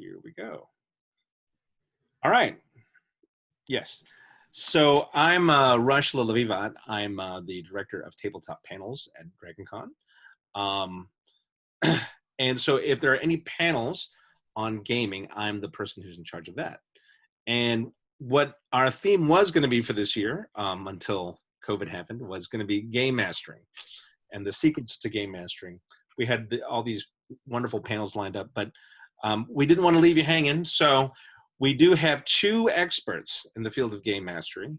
here we go. All right. Yes. So I'm Rush Lalavivat. I'm the director of tabletop panels at DragonCon. Um, and so if there are any panels on gaming, I'm the person who's in charge of that. And what our theme was going to be for this year, until COVID happened, was going to be game mastering and the secrets to game mastering. We had all these wonderful panels lined up, but we didn't want to leave you hanging. So we do have two experts in the field of game mastery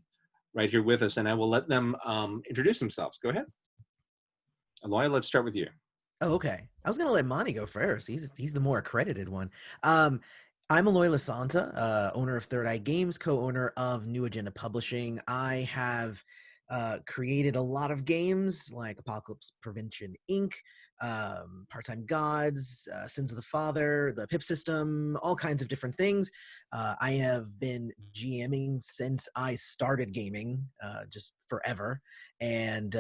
right here with us, and I will let them introduce themselves. Go ahead. Eloy, let's start with you. Oh, okay. I was gonna let Monte go first. He's the more accredited one. I'm Eloy LaSanta, owner of Third Eye Games, co-owner of New Agenda Publishing. I have created a lot of games like Apocalypse Prevention Inc., Part-Time Gods, Sins of the Father, the PIP system, all kinds of different things. I have been GMing since I started gaming, just forever. And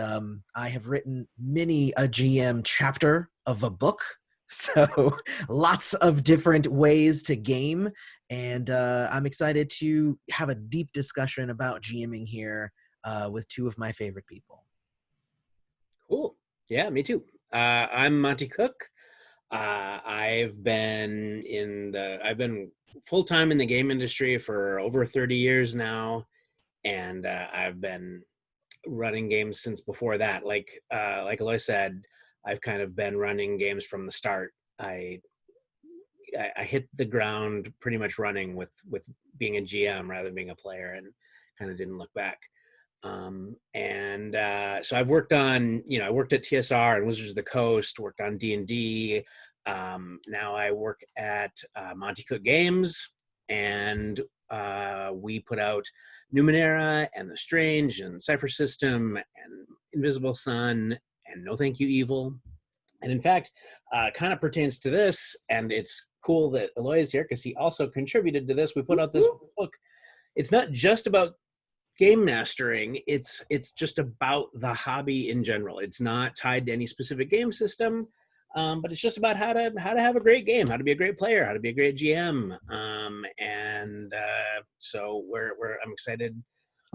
I have written many a GM chapter of a book. So lots of different ways to game. And I'm excited to have a deep discussion about GMing here with two of my favorite people. Cool. Yeah, me too. I'm Monte Cook. I've been full time in the game industry for over 30 years now, and I've been running games since before that. Like Eloy said, I've kind of been running games from the start. I hit the ground pretty much running with being a GM rather than being a player, and kind of didn't look back. So I've worked on, I worked at TSR and Wizards of the Coast, worked on D&D. Now I work at Monte Cook Games, and we put out Numenera and The Strange and Cypher System and Invisible Sun and No Thank You Evil. And in fact, kind of pertains to this, and it's cool that Eloy is here because he also contributed to this. We put out this book. It's not just about game mastering, it's just about the hobby in general. It's not tied to any specific game system, but it's just about how to have a great game, how to be a great player, how to be a great GM. So I'm excited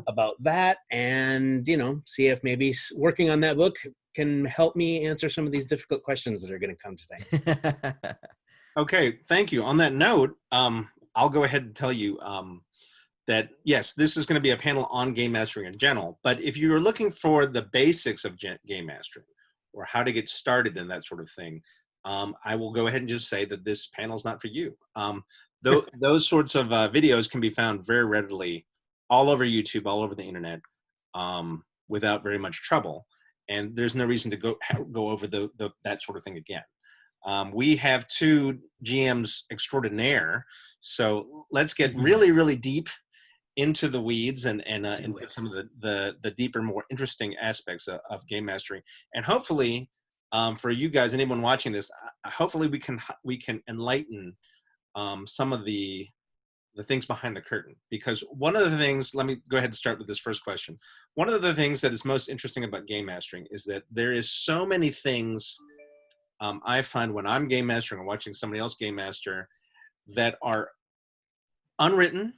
about that, and see if maybe working on that book can help me answer some of these difficult questions that are going to come today. Okay, thank you. On that note, I'll go ahead and tell you that yes, this is going to be a panel on game mastering in general, but if you're looking for the basics of game mastering or how to get started and that sort of thing, I will go ahead and just say that this panel is not for you. Those sorts of videos can be found very readily all over YouTube, all over the internet, without very much trouble. And there's no reason to go over that sort of thing again. We have two GMs extraordinaire, so let's get really, really deep into the weeds and into some of the deeper, more interesting aspects of game mastery. And hopefully, for you guys, anyone watching this, hopefully we can enlighten some of the things behind the curtain. Because one of the things, let me go ahead and start with this first question. One of the things that is most interesting about game mastering is that there is so many things I find when I'm game mastering or watching somebody else game master that are unwritten.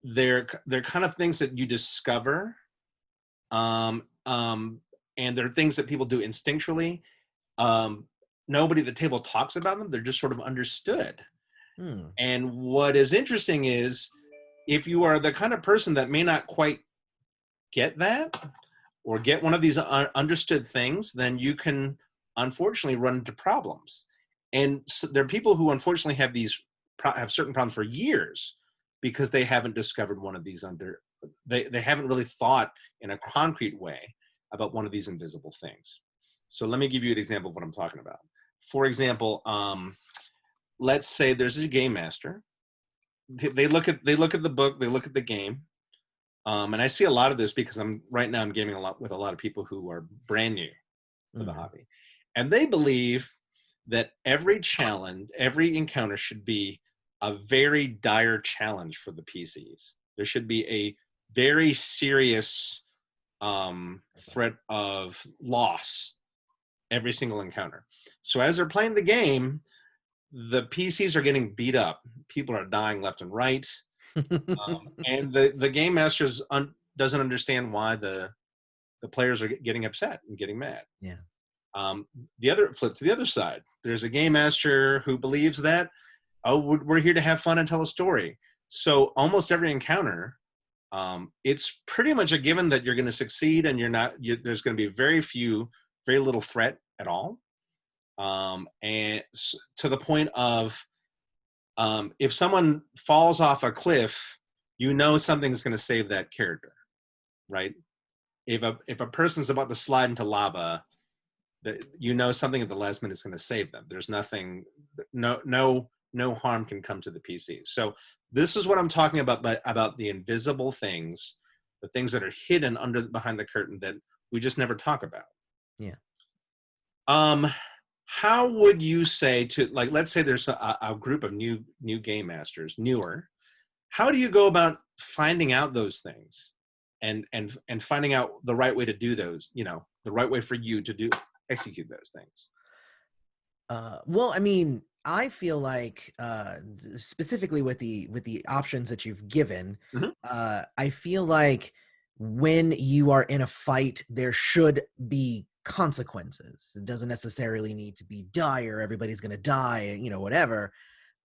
They're kind of things that you discover, and they're things that people do instinctually. Nobody at the table talks about them. They're just sort of understood. And what is interesting is if you are the kind of person that may not quite get that or get one of these understood things, then you can unfortunately run into problems. And so there are people who unfortunately have certain problems for years because they haven't discovered one of these they haven't really thought in a concrete way about one of these invisible things. So let me give you an example of what I'm talking about. For example, let's say there's a game master. They look at the book, they look at the game, and I see a lot of this because I'm gaming a lot with a lot of people who are brand new to the hobby, and they believe that every challenge, every encounter should be a very dire challenge for the PCs. There should be a very serious threat of loss every single encounter. So as they're playing the game, the PCs are getting beat up. People are dying left and right. And the game masters doesn't understand why the players are getting upset and getting mad. Yeah. The other flip to the other side. There's a game master who believes that, oh, we're here to have fun and tell a story. So almost every encounter, it's pretty much a given that you're going to succeed, and there's going to be very little threat at all. And to the point of, if someone falls off a cliff, you know something's going to save that character, right? If a person's about to slide into lava, you know something at the last minute is going to save them. There's nothing, no harm can come to the PC. So this is what I'm talking about the invisible things, the things that are hidden behind the curtain that we just never talk about. Yeah. How would you say to, like, let's say there's a group of new game masters, newer. How do you go about finding out those things and finding out the right way to do those, the right way for you to execute those things? Well, I mean, I feel like specifically with the options that you've given, Mhm. I feel like when you are in a fight, there should be consequences. It doesn't necessarily need to be dire. Everybody's going to die, whatever.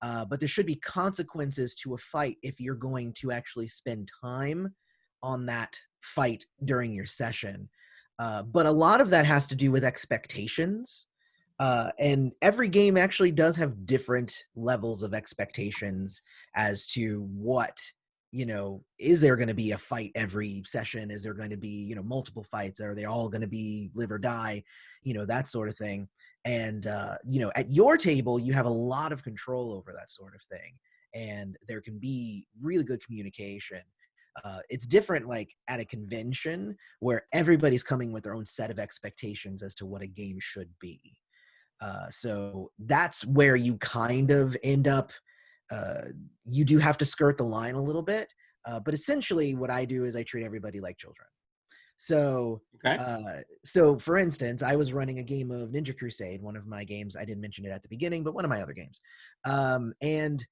But there should be consequences to a fight if you're going to actually spend time on that fight during your session. But a lot of that has to do with expectations. And every game actually does have different levels of expectations as to what, is there going to be a fight every session? Is there going to be, multiple fights? Are they all going to be live or die? That sort of thing. And, at your table, you have a lot of control over that sort of thing. And there can be really good communication. It's different like at a convention where everybody's coming with their own set of expectations as to what a game should be. So that's where you kind of end up, you do have to skirt the line a little bit. But essentially what I do is I treat everybody like children. So, Okay. so for instance, I was running a game of Ninja Crusade, one of my games. I didn't mention it at the beginning, but one of my other games. And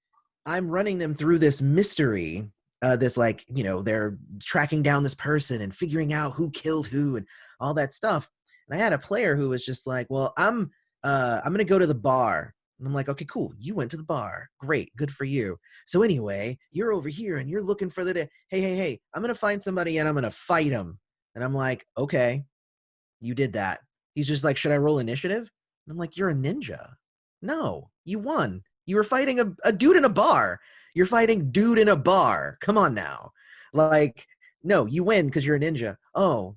I'm running them through this mystery, this like, they're tracking down this person and figuring out who killed who and all that stuff. And I had a player who was just like, well, I'm going to go to the bar. And I'm like, okay, cool. You went to the bar. Great. Good for you. So anyway, you're over here and you're looking for hey, I'm going to find somebody and I'm going to fight him. And I'm like, okay, you did that. He's just like, should I roll initiative? And I'm like, you're a ninja. No, you won. You were fighting a dude in a bar. You're fighting dude in a bar. Come on now. Like, no, you win because you're a ninja. Oh,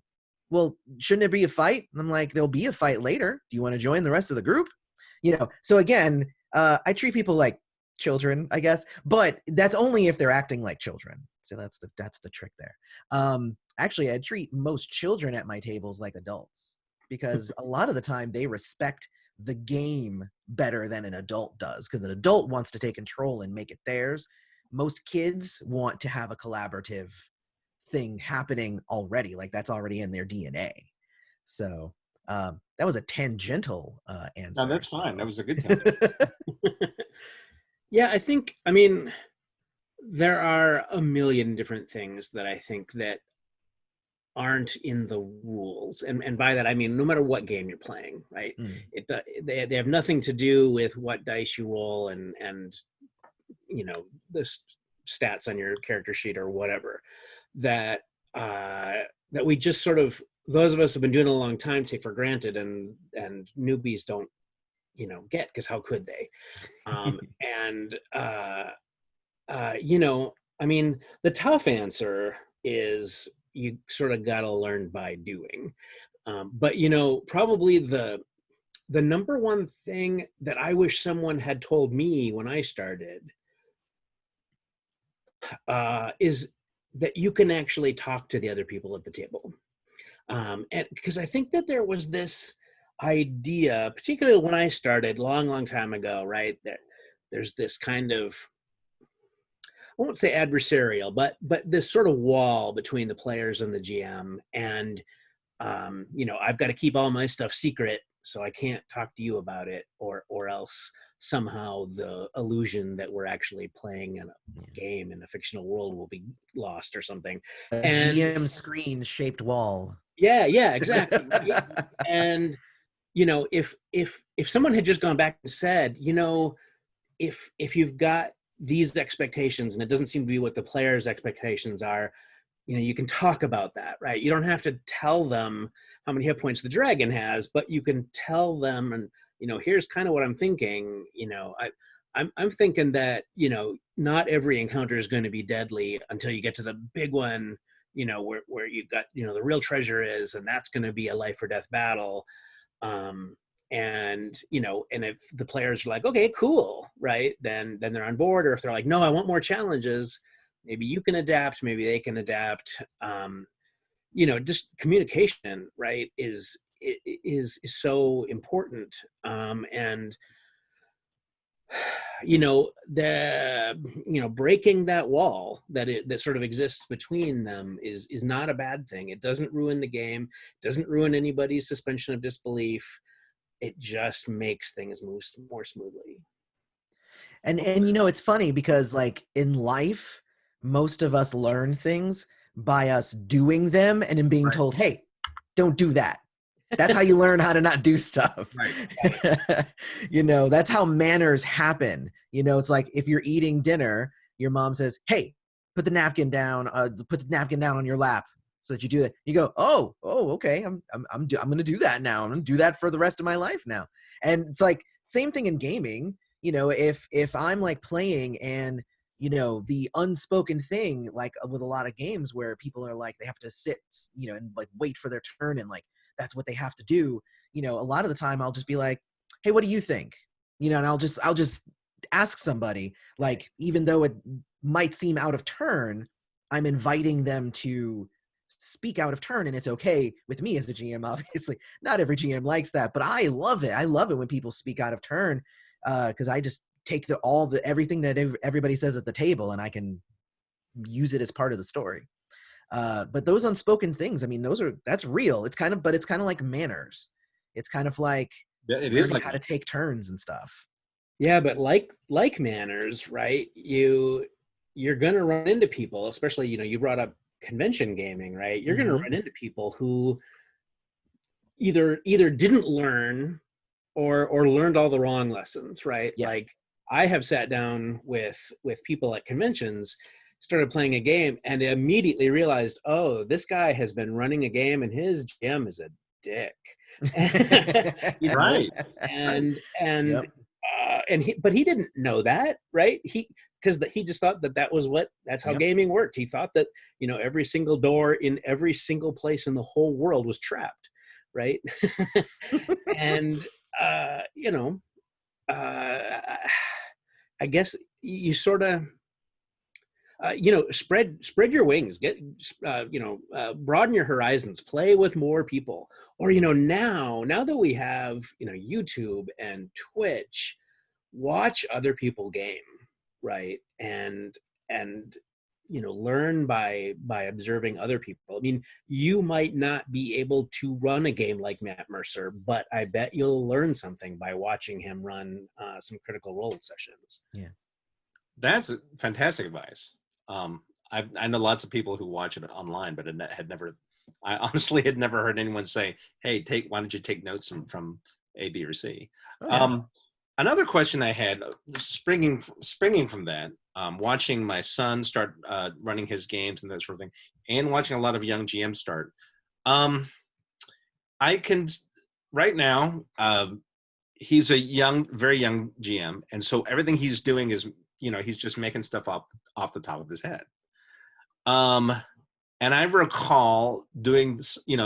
well, shouldn't it be a fight? And I'm like, there'll be a fight later. Do you want to join the rest of the group? So again, I treat people like children, I guess, but that's only if they're acting like children. So that's the trick there. Actually, I treat most children at my tables like adults because a lot of the time they respect the game better than an adult does, because an adult wants to take control and make it theirs. Most kids want to have a collaborative thing happening already, like that's already in their DNA. So that was a tangential answer. No, that's fine. That was a good time. Yeah, I mean, there are a million different things that I think that aren't in the rules, and by that I mean no matter what game you're playing, right? They have nothing to do with what dice you roll and the stats on your character sheet or whatever, that we just sort of, those of us who have been doing it a long time, take for granted, and newbies don't get, because how could they? I mean, the tough answer is you sort of got to learn by doing. But probably the number one thing that I wish someone had told me when I started is that you can actually talk to the other people at the table. And because I think that there was this idea, particularly when I started long time ago, right, that there's this kind of, I won't say adversarial, but this sort of wall between the players and the GM. And, I've got to keep all my stuff secret, so I can't talk to you about it, or else somehow the illusion that we're actually playing in a game in a fictional world will be lost or something. A And GM screen shaped wall. yeah, exactly. Right? And if someone had just gone back and said, if you've got these expectations and it doesn't seem to be what the players' expectations are, you can talk about that, right? You don't have to tell them how many hit points the dragon has, but you can tell them, and here's kind of what I'm thinking. I'm thinking that not every encounter is going to be deadly until you get to the big one, where you've got the real treasure is, and that's going to be a life or death battle. um and if the players are like, okay, cool, right, then they're on board. Or if they're like, no, I want more challenges, maybe you can adapt, maybe they can adapt. Just communication, right, is so important. And breaking that wall that sort of exists between them is not a bad thing. It doesn't ruin the game, doesn't ruin anybody's suspension of disbelief. It just makes things move more smoothly. And it's funny because like in life, most of us learn things by us doing them and then being Right. told, hey, don't do that. That's how you learn how to not do stuff. Right. That's how manners happen. It's like if you're eating dinner, your mom says, hey, put the napkin down on your lap so that you do that. You go, oh, okay. I'm going to do that now. I'm going to do that for the rest of my life now. And it's like same thing in gaming. If I'm like playing and the unspoken thing, like with a lot of games where people are like, they have to sit, and like wait for their turn, and like, that's what they have to do. A lot of the time I'll just be like, hey, what do you think? And I'll just ask somebody, like, even though it might seem out of turn, I'm inviting them to speak out of turn, and it's okay with me as the GM. Obviously, not every GM likes that, but I love it. I love it when people speak out of turn, because I just take everything that everybody says at the table, and I can use it as part of the story. But those unspoken things, I mean, that's real. It's kind of like manners. It's kind of like It is learning like how to take turns and stuff. Yeah, but like manners, right? You're gonna run into people, especially you brought up convention gaming, right? You're gonna run into people who either didn't learn or learned all the wrong lessons, right? Yeah. Like I have sat down with people at conventions, started playing a game, and immediately realized, oh, this guy has been running a game and his GM is a dick. Right. And Yep. but he didn't know that, right? Because he just thought that's how Yep. gaming worked. He thought that every single door in every single place in the whole world was trapped, right? And uh, you know, uh, I guess you sort of, spread your wings, get, broaden your horizons, play with more people. Or, now that we have, YouTube and Twitch, watch other people game, right? And learn by observing other people. I mean, you might not be able to run a game like Matt Mercer, but I bet you'll learn something by watching him run some Critical Role sessions. Yeah. That's fantastic advice. I know lots of people who watch it online, but I honestly had never heard anyone say, hey, why don't you take notes from A, B, or C? Oh, yeah. Another question I had, springing from that, watching my son start running his games and that sort of thing, and watching a lot of young GMs start. I can, right now, he's a very young GM, and so everything he's doing is, he's just making stuff up off the top of his head. And I recall doing,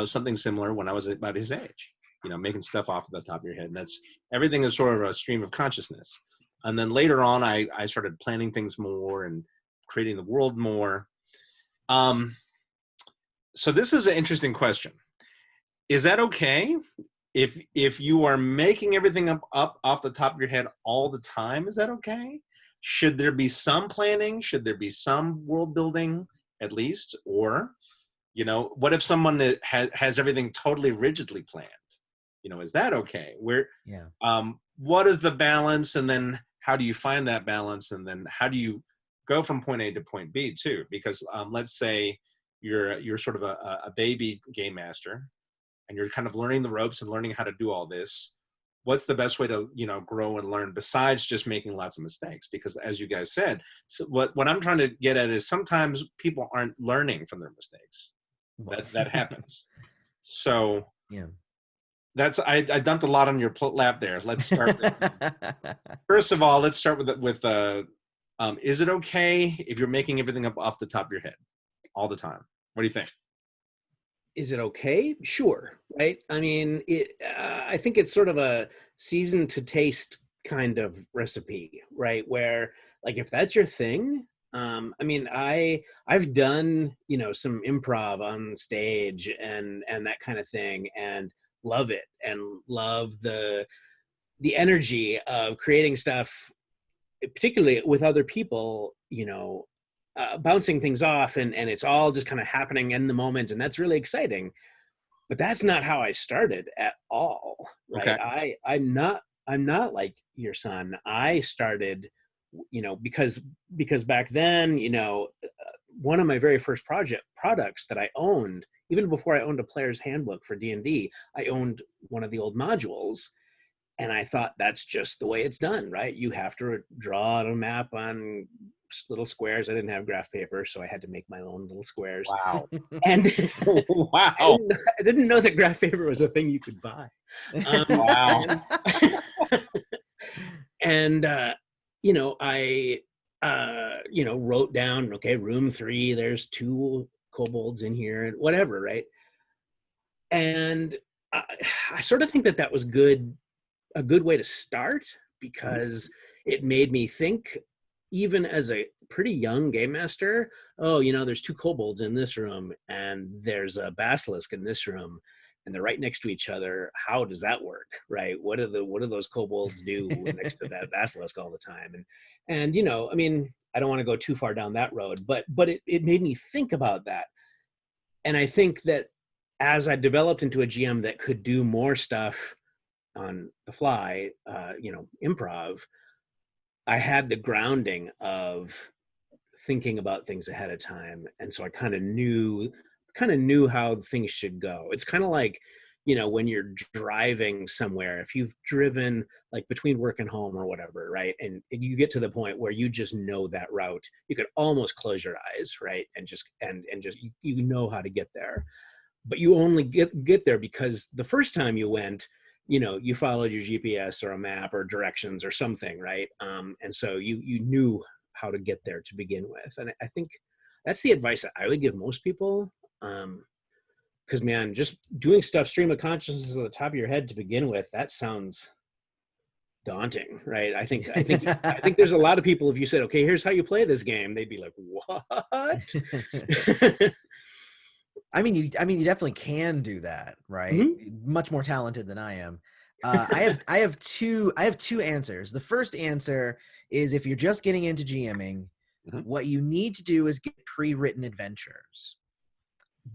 something similar when I was about his age, making stuff off the top of your head. And everything is sort of a stream of consciousness. And then later on, I started planning things more and creating the world more. So this is an interesting question. Is that okay? If you are making everything up off the top of your head all the time, is that okay? Should there be some planning? Should there be some world building at least? Or, what if someone that has everything totally rigidly planned? Is that okay? what is the balance, and then how do you find that balance, and then how do you go from point A to point B too? Because let's say you're sort of a baby game master, and you're kind of learning the ropes and learning how to do all this. What's the best way to, you know, grow and learn besides just making lots of mistakes? Because as you guys said, so what I'm trying to get at is sometimes people aren't learning from their mistakes. That happens. So Yeah. that's I dumped a lot on your lap there. Let's start there. First of all, let's start with is it okay if you're making everything up off the top of your head all the time? What do you think? Is it okay? Sure, right? I mean, I think it's sort of a season to taste kind of recipe, right? Where, like, if that's your thing, I mean, I've done, you know, some improv on stage and that kind of thing, and love it, and love the energy of creating stuff, particularly with other people, you know, bouncing things off, and it's all just kind of happening in the moment, and that's really exciting. But that's not how I started at all, right? Okay. I'm not like your son. I started, you know, because back then, you know, one of my very first products that I owned, even before I owned a player's handbook for D&D, I owned one of the old modules, and I thought that's just the way it's done, right? You have to draw out a map on little squares. I didn't have graph paper, so I had to make my own little squares. Wow. And Wow. I didn't know that graph paper was a thing you could buy. Wow. And you know, I you know, wrote down, okay, room 3, there's 2 kobolds in here, and whatever, right? And I, I sort of think that that was a good way to start, because it made me think, even as a pretty young game master, oh, you know, there's 2 kobolds in this room, and there's a basilisk in this room, and they're right next to each other. How does that work, right? What do those kobolds do next to that basilisk all the time? And you know, I mean, I don't want to go too far down that road, but it made me think about that. And I think that as I developed into a GM that could do more stuff on the fly, you know, improv, I had the grounding of thinking about things ahead of time, and so I kind of knew how things should go. It's kind of like, you know, when you're driving somewhere, if you've driven like between work and home or whatever, right, and you get to the point where you just know that route, you could almost close your eyes, right, and just you know how to get there. But you only get there because the first time you went, you know, you followed your GPS or a map or directions or something, right? And so you knew how to get there to begin with. And I think that's the advice that I would give most people. Because man, just doing stuff stream of consciousness at the top of your head to begin with, that sounds daunting, right? I think there's a lot of people, if you said, okay, here's how you play this game, they'd be like, what? I mean, you definitely can do that, right? Mm-hmm. Much more talented than I am. I have two answers. The first answer is, if you're just getting into GMing, what you need to do is get pre-written adventures.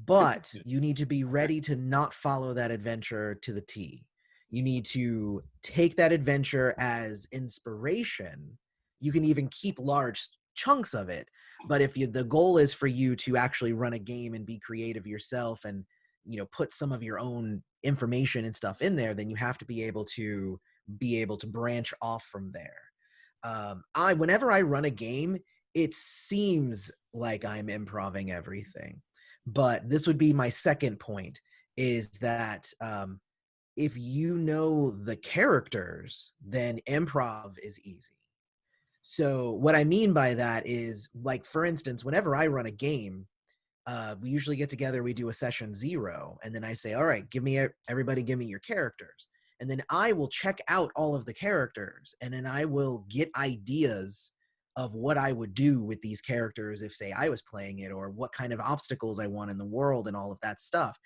But you need to be ready to not follow that adventure to the T. You need to take that adventure as inspiration. You can even keep large chunks of it, but if the goal is for you to actually run a game and be creative yourself, and, you know, put some of your own information and stuff in there, then you have to be able to branch off from there. Whenever I run a game, it seems like I'm improving everything. But this would be my second point, is that if you know the characters, then improv is easy. So what I mean by that is, like, for instance, whenever I run a game, we usually get together, we do a session 0, and then I say, all right, everybody give me your characters. And then I will check out all of the characters, and then I will get ideas of what I would do with these characters if, say, I was playing it, or what kind of obstacles I want in the world and all of that stuff.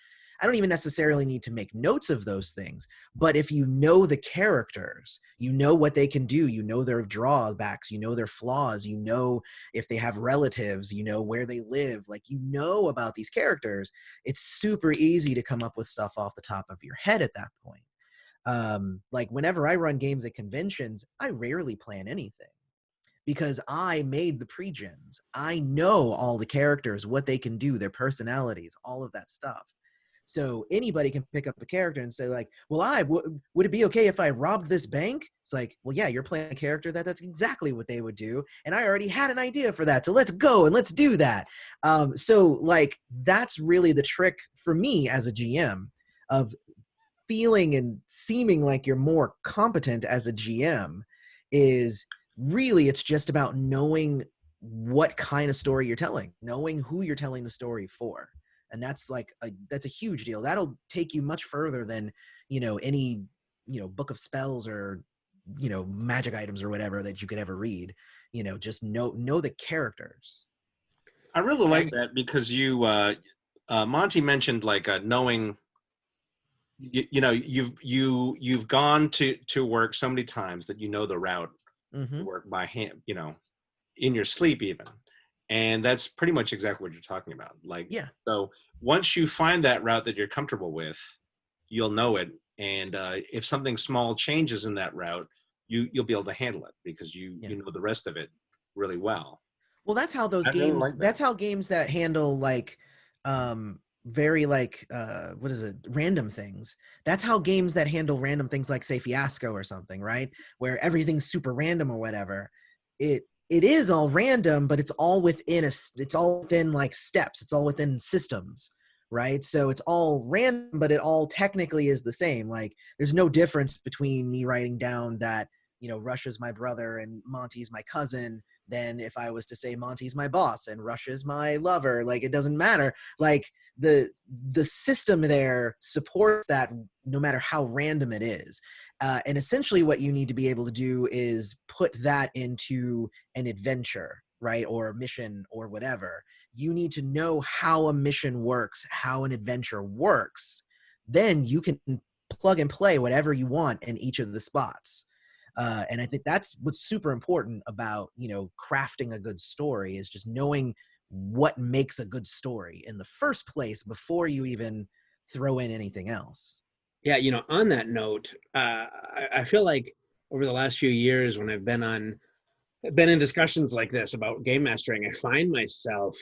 I don't even necessarily need to make notes of those things, but if you know the characters, you know what they can do, you know their drawbacks, you know their flaws, you know if they have relatives, you know where they live, like, you know about these characters, it's super easy to come up with stuff off the top of your head at that point. Like whenever I run games at conventions, I rarely plan anything because I made the pre-gens. I know all the characters, what they can do, their personalities, all of that stuff. So anybody can pick up a character and say like, well, would it be okay if I robbed this bank? It's like, well, yeah, you're playing a character that's exactly what they would do. And I already had an idea for that. So let's go and let's do that. So like, that's really the trick for me as a GM of feeling and seeming like you're more competent as a GM is really, it's just about knowing what kind of story you're telling, knowing who you're telling the story for. And that's like that's a huge deal. That'll take you much further than, any, book of spells or, magic items or whatever that you could ever read. Just know the characters. I really like that because Monty mentioned like knowing. You've gone to work so many times that you know the route to work by hand, in your sleep even. And that's pretty much exactly what you're talking about. Like, Yeah. So once you find that route that you're comfortable with, you'll know it. And if something small changes in that route, you'll be able to handle it because you know the rest of it really well. Well, that's how those I really games, like that. that's how games that handle like very like what is it, random things. That's how games that handle random things like say Fiasco or something, right? Where everything's super random or whatever. It is all random, but it's all within it's all within like steps. It's all within systems, right? So it's all random, but it all technically is the same. Like there's no difference between me writing down that, Russia's my brother and Monty's my cousin than if I was to say Monty's my boss and Russia's my lover. Like it doesn't matter. Like the system there supports that no matter how random it is. And essentially what you need to be able to do is put that into an adventure, right? Or a mission or whatever. You need to know how a mission works, how an adventure works. Then you can plug and play whatever you want in each of the spots. And I think that's what's super important about, crafting a good story is just knowing what makes a good story in the first place before you even throw in anything else. Yeah, on that note, I feel like over the last few years when I've been in discussions like this about game mastering, I find myself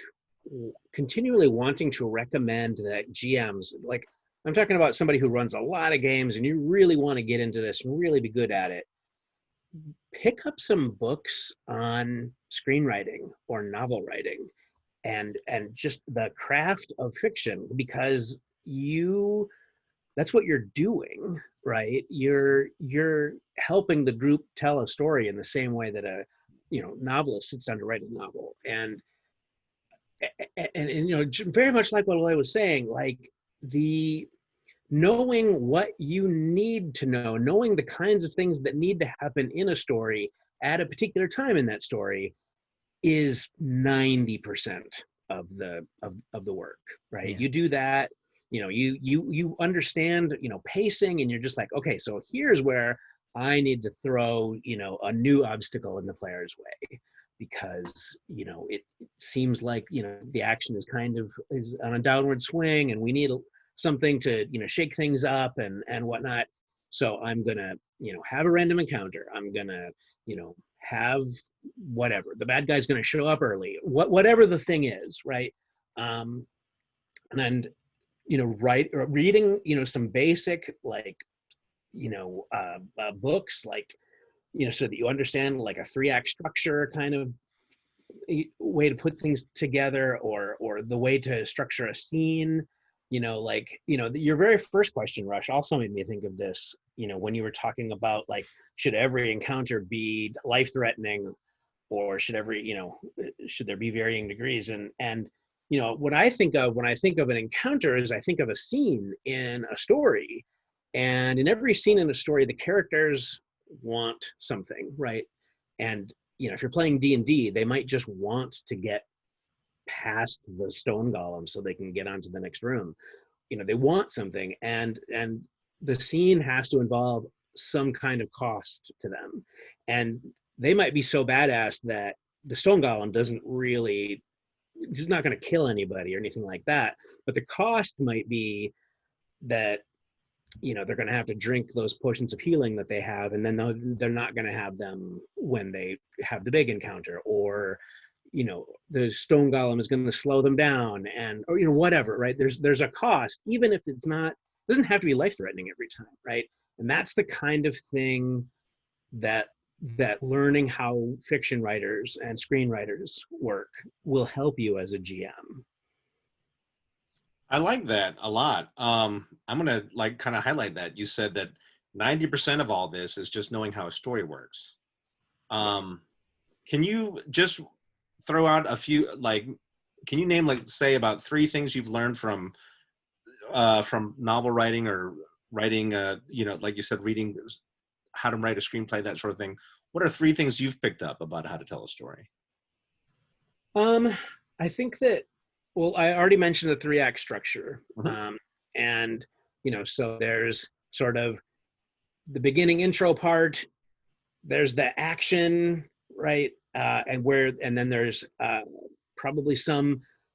continually wanting to recommend that GMs, like I'm talking about somebody who runs a lot of games and you really want to get into this and really be good at it, pick up some books on screenwriting or novel writing and just the craft of fiction, because that's what you're doing, right? You're helping the group tell a story in the same way that a novelist sits down to write a novel. And very much like what Eloy was saying, like the knowing what you need to know, knowing the kinds of things that need to happen in a story at a particular time in that story is 90% of the work, right? Yeah. You do that, you understand, pacing, and you're just like, okay, so here's where I need to throw, a new obstacle in the player's way because, it seems like, the action is on a downward swing and we need something to, shake things up and whatnot. So I'm gonna, have a random encounter. I'm gonna, have whatever. The bad guy's gonna show up early. Whatever the thing is, right? And reading, some basic like, books like, so that you understand like a 3-act structure kind of way to put things together, or the way to structure a scene. Your very first question, Rush, also made me think of this, when you were talking about like, should every encounter be life-threatening, or should there be varying degrees? And what I think of when I think of an encounter is I think of a scene in a story. And in every scene in a story, the characters want something, right? And if you're playing D&D, they might just want to get past the stone golem so they can get onto the next room. They want something, and the scene has to involve some kind of cost to them. And they might be so badass that the stone golem he's not going to kill anybody or anything like that. But the cost might be that they're going to have to drink those potions of healing that they have, and then they're not going to have them when they have the big encounter, or the stone golem is going to slow them down, and or whatever, right? There's a cost, even if it's not, doesn't have to be life threatening every time, right? And that's the kind of thing that learning how fiction writers and screenwriters work will help you as a GM. I like that a lot. I'm gonna like kind of highlight that. You said that 90% of all this is just knowing how a story works. Can you just throw out a few, like, can you name, like, say about 3 things you've learned from novel writing or writing, like you said, reading how to write a screenplay, that sort of thing? What are 3 things you've picked up about how to tell a story? I think that, well, I already mentioned the 3-act structure. Mm-hmm. And, so there's sort of the beginning intro part, there's the action, right? And then there's probably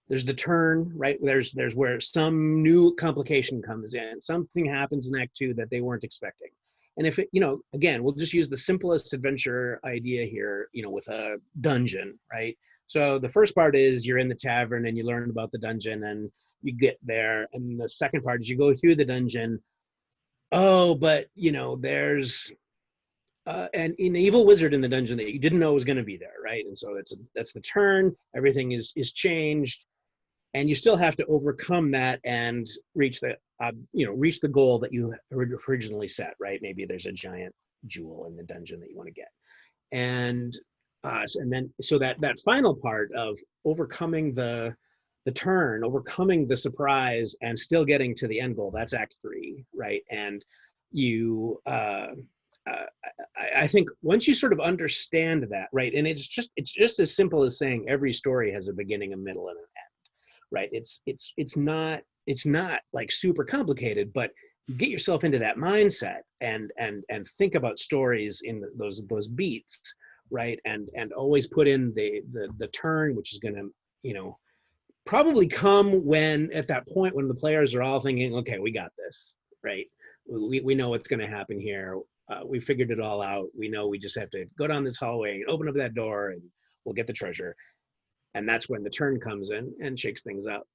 there's the turn, right? There's where some new complication comes in. Something happens in Act 2 that they weren't expecting. And if it, again, we'll just use the simplest adventure idea here, with a dungeon, right? So the first part is you're in the tavern and you learn about the dungeon and you get there. And the second part is you go through the dungeon. Oh, but there's an evil wizard in the dungeon that you didn't know was going to be there, right? And so that's the turn. Everything is changed, and you still have to overcome that and reach the goal that you originally set, right? Maybe there's a giant jewel in the dungeon that you want to get, and then so that final part of overcoming the turn, overcoming the surprise, and still getting to the end goal, that's Act 3, right? And you I think once you sort of understand that, right, and it's just as simple as saying every story has a beginning, a middle, and an end, right? It's not like super complicated, but you get yourself into that mindset and think about stories in those beats, right? And always put in the turn, which is going to probably come when at that point when the players are all thinking, okay, we got this, right? We know what's going to happen here. We figured it all out. We know we just have to go down this hallway and open up that door and we'll get the treasure. And that's when the turn comes in and shakes things up.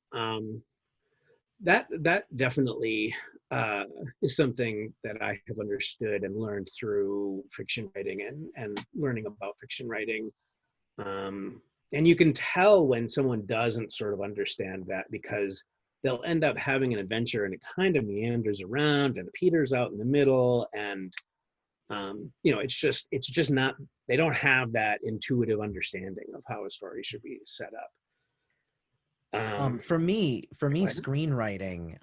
That definitely is something that I have understood and learned through fiction writing and learning about fiction writing. And you can tell when someone doesn't sort of understand that, because they'll end up having an adventure and it kind of meanders around and it peters out in the middle, and it's just not, they don't have that intuitive understanding of how a story should be set up. For me, screenwriting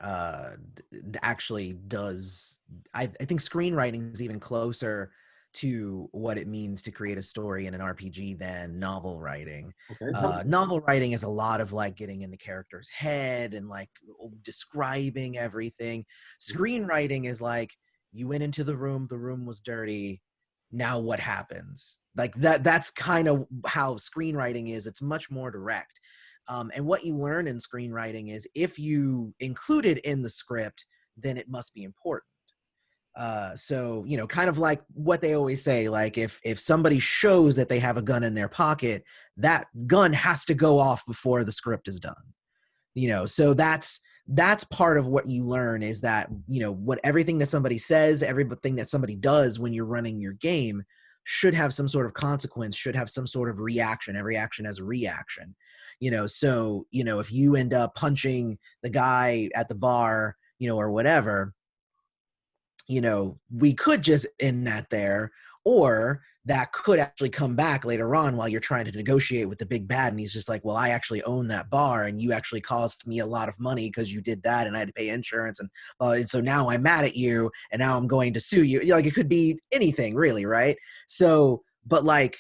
actually does. I think screenwriting is even closer to what it means to create a story in an RPG than novel writing. Okay. Novel writing is a lot of like getting in the character's head and like describing everything. Screenwriting is like, you went into the room was dirty, now what happens? Like that's kind of how screenwriting is. It's much more direct. And what you learn in screenwriting is if you include it in the script, then it must be important. So, kind of like what they always say, like if somebody shows that they have a gun in their pocket, that gun has to go off before the script is done. So that's part of what you learn, is that, what everything that somebody says, everything that somebody does when you're running your game should have some sort of consequence, should have some sort of reaction. Every action has a reaction. So, if you end up punching the guy at the bar, or whatever, we could just end that there, or that could actually come back later on while you're trying to negotiate with the big bad. And he's just like, well, I actually own that bar and you actually cost me a lot of money because you did that and I had to pay insurance. And so now I'm mad at you and now I'm going to sue you. Like, it could be anything really. Right. So, but like,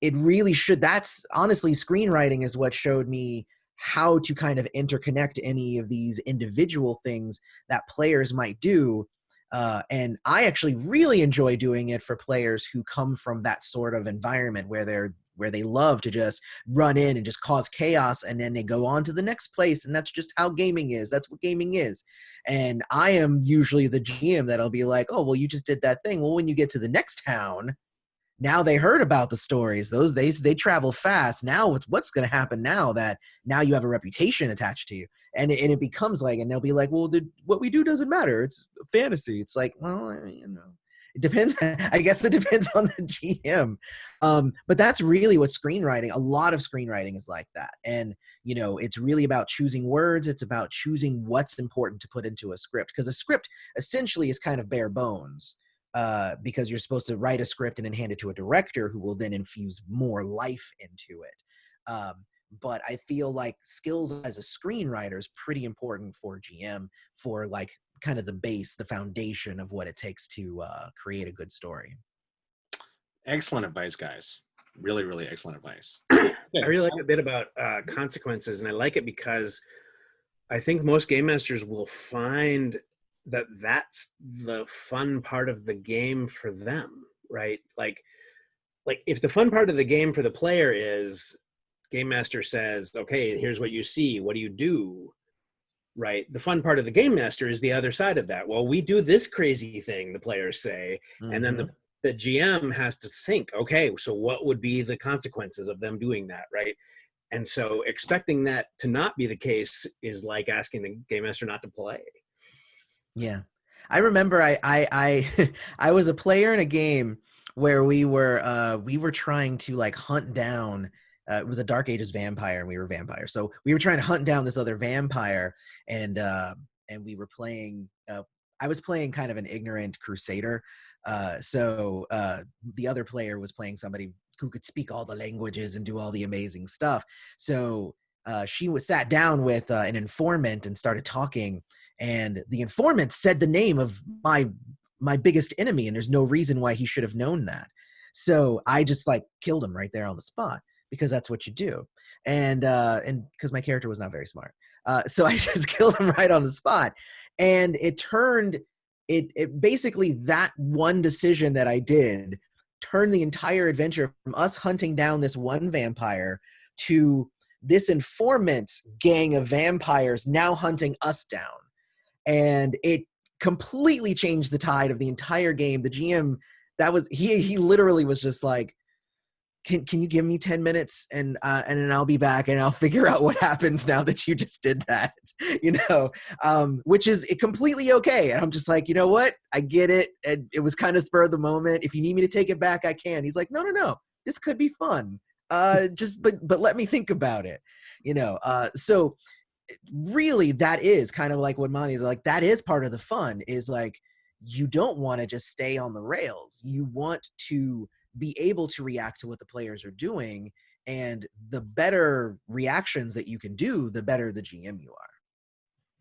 it really should, that's honestly, screenwriting is what showed me how to kind of interconnect any of these individual things that players might do. And I actually really enjoy doing it for players who come from that sort of environment where they're where they love to just run in and just cause chaos, and then they go on to the next place, and that's just how gaming is. That's what gaming is. And I am usually the GM that'll be like, oh, well, you just did that thing. Well, when you get to the next town, now they heard about the stories. Those they travel fast. Now what's going to happen now that now you have a reputation attached to you, and it becomes like, and they'll be like, well, what we do doesn't matter. It's fantasy. It's like, well, it depends. I guess it depends on the GM. But that's really what screenwriting. A lot of screenwriting is like that, and it's really about choosing words. It's about choosing what's important to put into a script, because a script essentially is kind of bare bones. Because you're supposed to write a script and then hand it to a director who will then infuse more life into it. But I feel like skills as a screenwriter is pretty important for GM, for like kind of the base, the foundation of what it takes to create a good story. Excellent advice, guys. Really, really excellent advice. I really like a bit about consequences, and I like it because I think most game masters will find that's the fun part of the game for them, right? Like if the fun part of the game for the player is game master says, okay, here's what you see, what do you do, right? The fun part of the game master is the other side of that. Well, we do this crazy thing, the players say, and then the GM has to think, okay, so what would be the consequences of them doing that, right? And so expecting that to not be the case is like asking the game master not to play. Yeah. I remember I I was a player in a game where we were trying to like hunt down it was a Dark Ages vampire, and we were vampires. So we were trying to hunt down this other vampire, and we were playing I was playing kind of an ignorant crusader. So the other player was playing somebody who could speak all the languages and do all the amazing stuff. So she was sat down with an informant and started talking, and the informant said the name of my biggest enemy, and there's no reason why he should have known that. So I just like killed him right there on the spot, because that's what you do. And because my character was not very smart. So I just killed him right on the spot. And it basically, that one decision that I did turned the entire adventure from us hunting down this one vampire to this informant's gang of vampires now hunting us down. And it completely changed the tide of the entire game. The GM, he literally was just like, can you give me 10 minutes and then I'll be back and I'll figure out what happens now that you just did that, which is completely okay. And I'm just like, you know what? I get it. It was kind of spur of the moment. If you need me to take it back, I can. He's like, no. This could be fun. But let me think about it, so really that is kind of like what Monte's like, that is part of the fun, is like, you don't want to just stay on the rails. You want to be able to react to what the players are doing, and the better reactions that you can do, the better the GM you are.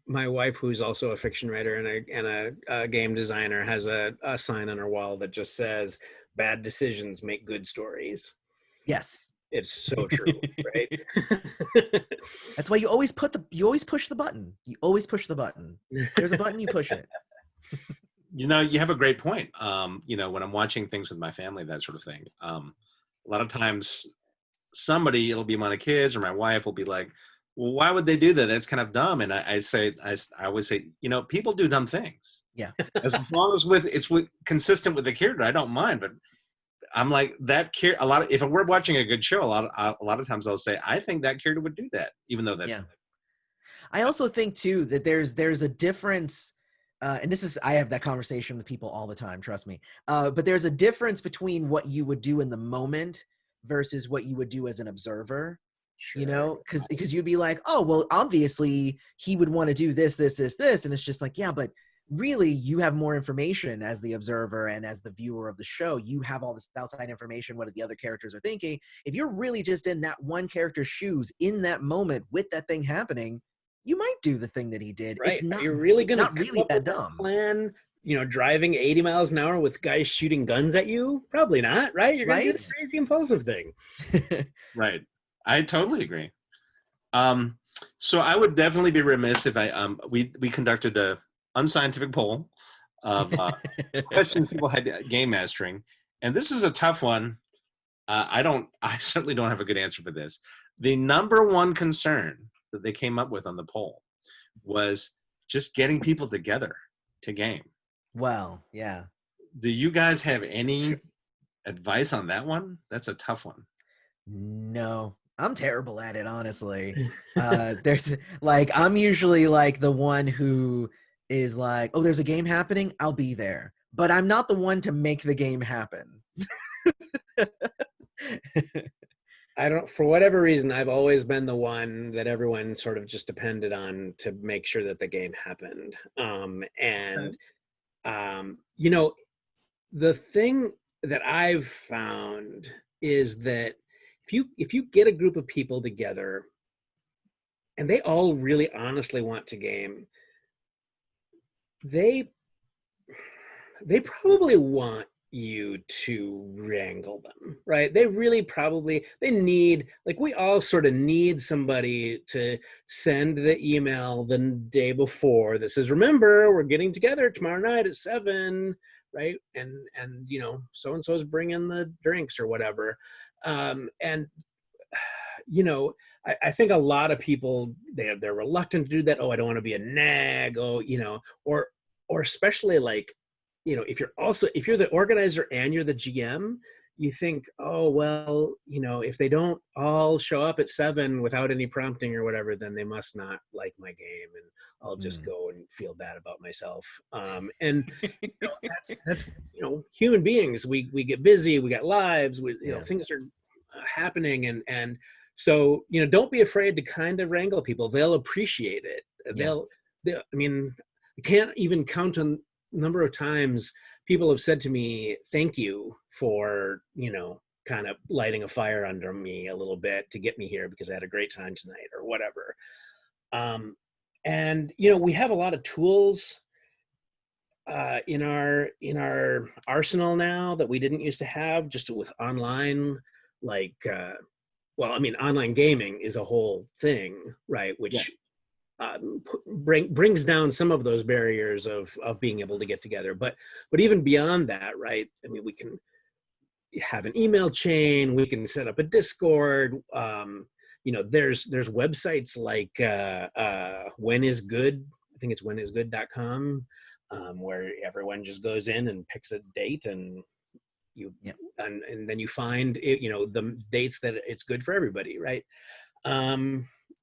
My wife, who's also a fiction writer and a game designer, has a sign on her wall that just says, "Bad decisions make good stories." Yes. It's so true, right? That's why you always push the button. You always push the button. There's a button, you push it. You have a great point. When I'm watching things with my family, that sort of thing, a lot of times it'll be my kids or my wife will be like, well, why would they do that? That's kind of dumb. And I always say, people do dumb things. Yeah. As long as it's consistent with the character, I don't mind. But I'm like, if we're watching a good show, a lot of times I'll say, I think that character would do that, even though that's. Yeah. I also think too that there's a difference. And I have that conversation with people all the time, trust me. But there's a difference between what you would do in the moment versus what you would do as an observer, Sure. because you'd be like, oh, well, obviously he would want to do this. And it's just like, yeah, but really you have more information as the observer and as the viewer of the show. You have all this outside information, what the other characters are thinking. If you're really just in that one character's shoes in that moment with that thing happening, you might do the thing that he did. Right. It's not, You're really going to really that dumb. Plan, driving 80 miles an hour with guys shooting guns at you? Probably not, right? You're going to do the crazy impulsive thing. Right. I totally agree. So I would definitely be remiss if we conducted a unscientific poll of questions people had game mastering. And this is a tough one. I certainly don't have a good answer for this. The number one concern that they came up with on the poll was just getting people together to game. Well, yeah. Do you guys have any advice on that one? That's a tough one. No, I'm terrible at it, honestly. There's like, I'm usually like the one who is like, oh, there's a game happening, I'll be there. But I'm not the one to make the game happen. I don't, for whatever reason, I've always been the one that everyone sort of just depended on to make sure that the game happened. You know, the thing that I've found is that if you get a group of people together and they all really honestly want to game, they probably want you to wrangle them, right? They really probably, they need, like, we all sort of need somebody to send the email the day before that says, remember, we're getting together tomorrow night at 7, right? And you know, so and so's bringing the drinks or whatever. And you know, I think a lot of people, they're reluctant to do that. Oh, I don't want to be a nag. Oh, you know, or especially like, you know, if you're the organizer and you're the GM, you think, oh, well, you know, if they don't all show up at 7 without any prompting or whatever, then they must not like my game, and I'll just go and feel bad about myself. And you know, that's you know, human beings. We get busy. We got lives. You know, Yeah. things are happening, and so, you know, don't be afraid to kind of wrangle people. They'll appreciate it. Yeah. I mean, I can't even count on number of times people have said to me, thank you for, you know, kind of lighting a fire under me a little bit to get me here because I had a great time tonight or whatever. And, you know, we have a lot of tools in our arsenal now that we didn't used to have, just with online, like, well, I mean, online gaming is a whole thing, right? Which brings down some of those barriers of being able to get together. But even beyond that, right? I mean, we can have an email chain. We can set up a Discord. You know, there's websites like When Is Good. I think it's whenisgood.com, where everyone just goes in and picks a date, and you and then you find it, you know, the dates that it's good for everybody, right?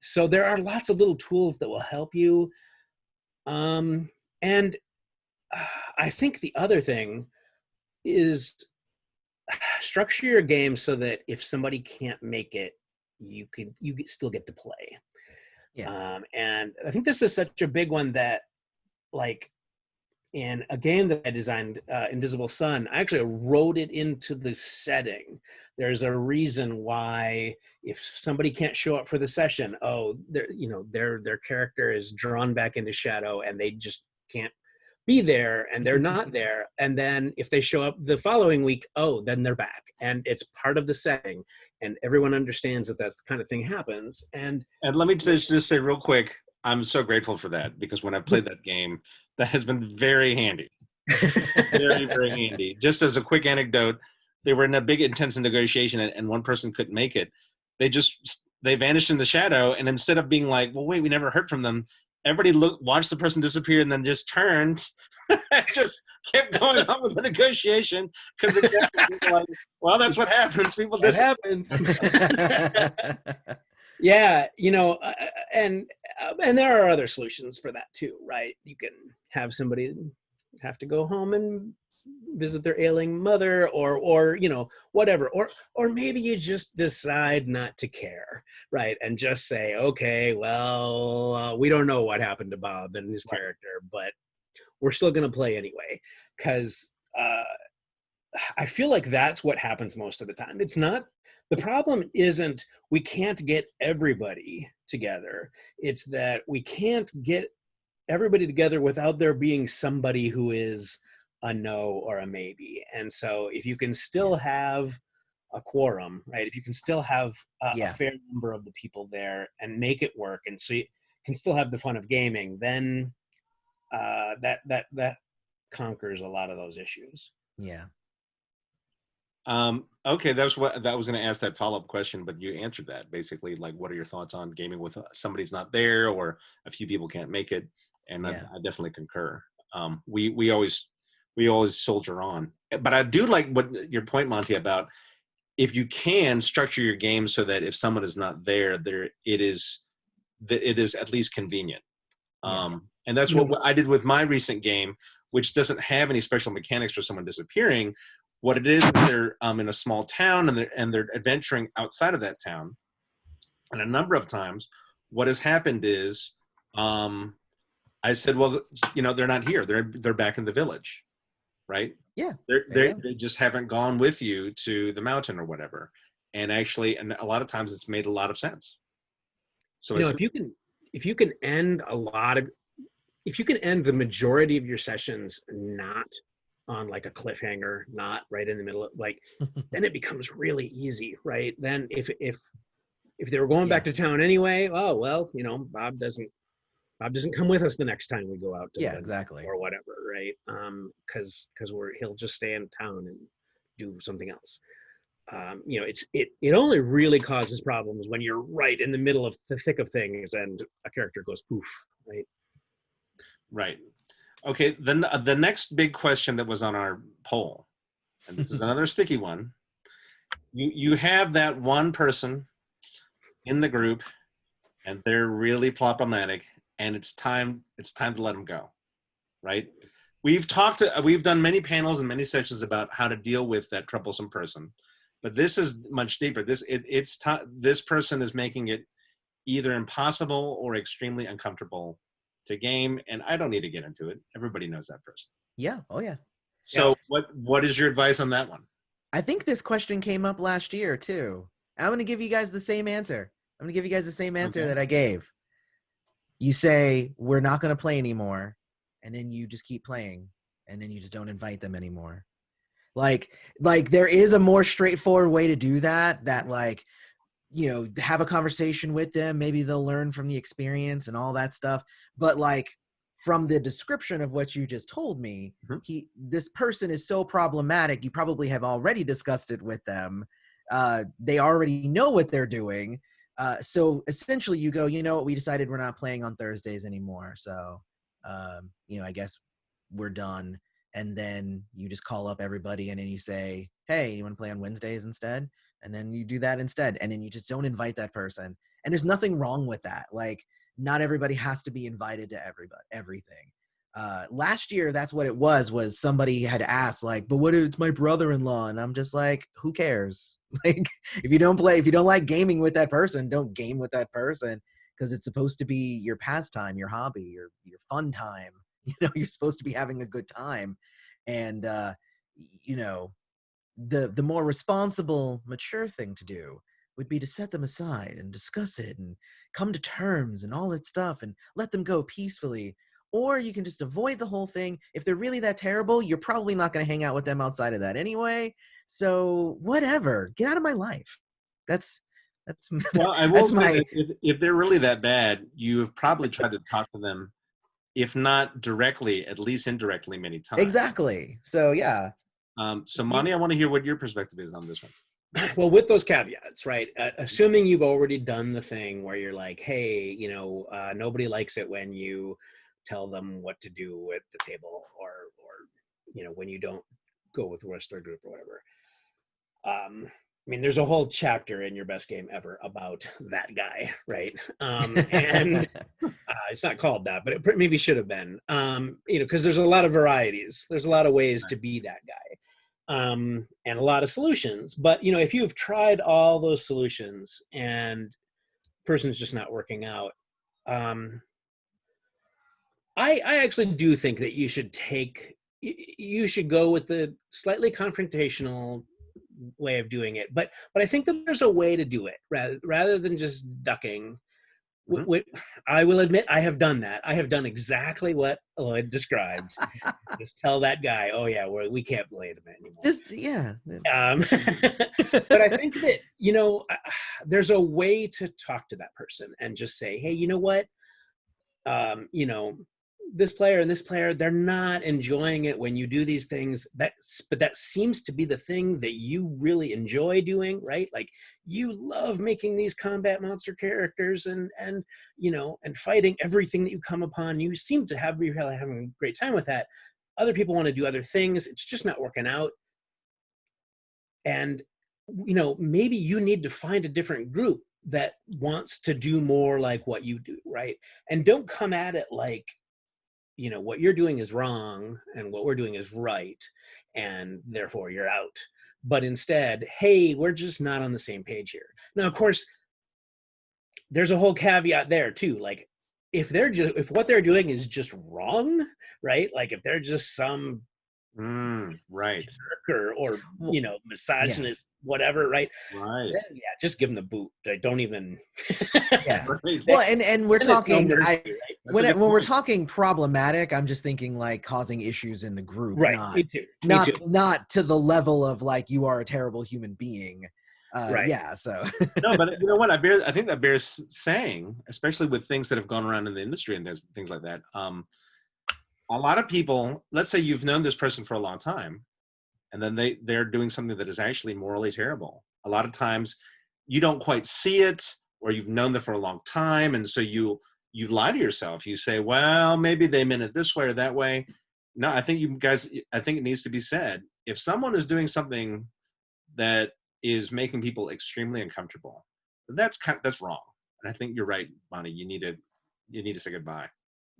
So there are lots of little tools that will help you. And I think the other thing is structure your game so that if somebody can't make it, you still get to play. Yeah. And I think this is such a big one that, like, in a game that I designed, Invisible Sun, I actually wrote it into the setting. There's a reason why if somebody can't show up for the session, oh, you know, their character is drawn back into shadow and they just can't be there, and they're not there. And then if they show up the following week, oh, then they're back, and it's part of the setting, and everyone understands that that's the kind of thing happens. And let me just say real quick, I'm so grateful for that, because when I played that game, that has been very handy. Very, very handy. Just as a quick anecdote, they were in a big intense negotiation, and one person couldn't make it. They vanished in the shadow, and instead of being like, well, wait, we never heard from them, everybody watched the person disappear and then just turned, just kept going on with the negotiation, because it kept like, well, that's what happens. People that disappear. happens. Yeah, you know, and there are other solutions for that too, right? You can have somebody have to go home and visit their ailing mother, or you know, whatever, or maybe you just decide not to care, right? And just say, okay, well, we don't know what happened to Bob and his character, but we're still going to play anyway, because I feel like that's what happens most of the time. It's not, the problem isn't we can't get everybody together. It's that we can't get everybody together without there being somebody who is a no or a maybe. And so if you can still have a quorum, right? If you can still have a fair number of the people there and make it work, and so you can still have the fun of gaming, then that conquers a lot of those issues. Yeah. Okay, that's what that was going to ask that follow-up question, but you answered that basically. Like, what are your thoughts on gaming with somebody's not there or a few people can't make it? And Yeah. I definitely concur. We always soldier on, but I do like what your point, Monty, about if you can structure your game so that if someone is not there, it is at least convenient. Yeah. And that's You know, what I did with my recent game, which doesn't have any special mechanics for someone disappearing. What it is, they're in a small town and they're adventuring outside of that town. And a number of times, what has happened is, I said, well, they're not here. They're back in the village, right? Yeah. They're, There you they go. they just haven't gone with you to the mountain or whatever. And actually, and a lot of times, it's made a lot of sense. So it's if you can end if you can end the majority of your sessions not on like a cliffhanger, not right in the middle of like, then it becomes really easy, right? Then if they were going Yeah. back to town anyway, oh well, Bob doesn't come with us the next time we go out to the Yeah, dungeon exactly. or whatever, right? Because he'll just stay in town and do something else. It only really causes problems when you're right in the middle of the thick of things and a character goes poof, right? right. Okay, then the next big question that was on our poll, and this is another sticky one. You have that one person in the group, and they're really problematic, and it's time to let them go, right? We've done many panels and many sessions about how to deal with that troublesome person, but this is much deeper. This person is making it either impossible or extremely uncomfortable to game, and I don't need to get into it. Everybody knows that person. Yeah. Oh yeah. Yeah. So what is your advice on that one? I think this question came up last year too. I'm going to give you guys the same answer. I'm going to give you guys the same answer Okay. that I gave. You say, we're not going to play anymore. And then you just keep playing. And then you just don't invite them anymore. Like there is a more straightforward way to do that, like, have a conversation with them. Maybe they'll learn from the experience and all that stuff. But like, from the description of what you just told me, this person is so problematic. You probably have already discussed it with them. They already know what they're doing. So essentially you go, you know what, we decided we're not playing on Thursdays anymore. So, I guess we're done. And then you just call up everybody and then you say, hey, you want to play on Wednesdays instead? And then you do that instead. And then you just don't invite that person. And there's nothing wrong with that. Like, not everybody has to be invited to everything. Last year, that's what it was somebody had asked, like, but what if it's my brother-in-law? And I'm just like, who cares? Like, if you don't like gaming with that person, don't game with that person, because it's supposed to be your pastime, your hobby, your fun time. You're supposed to be having a good time. And, the more responsible, mature thing to do would be to set them aside and discuss it and come to terms and all that stuff and let them go peacefully. Or you can just avoid the whole thing. If they're really that terrible, you're probably not going to hang out with them outside of that anyway. So whatever, get out of my life. That's Well, I will that's say my that if they're really that bad, you have probably tried to talk to them, if not directly, at least indirectly many times. exactly. So yeah. So Monty, I want to hear what your perspective is on this one. Well, with those caveats, right? Assuming you've already done the thing where you're like, hey, nobody likes it when you tell them what to do at the table, or when you don't go with the rest of their group or whatever. I mean, there's a whole chapter in Your Best Game Ever about that guy, right? And it's not called that, but it maybe should have been, because there's a lot of varieties. There's a lot of ways to be that guy. And a lot of solutions. But if you've tried all those solutions and person's just not working out, I actually do think that you should go with the slightly confrontational way of doing it. But I think that there's a way to do it rather than just ducking. I will admit I have done that. I have done exactly what Eloy described. Just tell that guy, oh yeah, we can't play him anymore. But I think that there's a way to talk to that person and just say, hey, you know what, this player and this player, they're not enjoying it when you do these things. But that seems to be the thing that you really enjoy doing, right? Like you love making these combat monster characters and and fighting everything that you come upon. You seem to be really having a great time with that. Other people want to do other things. It's just not working out. And maybe you need to find a different group that wants to do more like what you do, right? And don't come at it like what you're doing is wrong and what we're doing is right, and therefore you're out. But instead, hey, we're just not on the same page here. Now, of course, there's a whole caveat there too. Like if what they're doing is just wrong, right? Like if they're just some right. jerk or misogynist, whatever, right? Right. Then, yeah, just give them the boot. Like, don't even. Yeah. Right. Well, and we're talking. No mercy, right? When we're talking problematic, I'm just thinking like causing issues in the group, Right. not Me too. not to the level of like you are a terrible human being. Right. Yeah. So. No, but you know what? I think that bears saying, especially with things that have gone around in the industry and there's things like that. A lot of people, let's say you've known this person for a long time, and then they're doing something that is actually morally terrible. A lot of times you don't quite see it, or you've known them for a long time, and so you lie to yourself. You say, well, maybe they meant it this way or that way. No, I think I think it needs to be said. If someone is doing something that is making people extremely uncomfortable, that's wrong. And I think you're right, Bonnie. You need to say goodbye.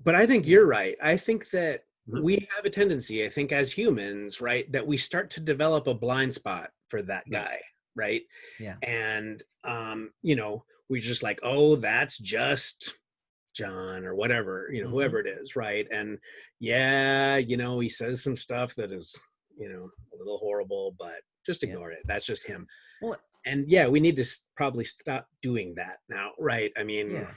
But I think you're right. I think that Mhm. we have a tendency, I think as humans, right, that we start to develop a blind spot for that guy, right? Yeah. And we're just like, oh, that's just John or whatever, whoever it is, right? And yeah, he says some stuff that is, a little horrible, but just ignore it. That's just him. Well, And yeah, we need to probably stop doing that now, right? I mean, yeah.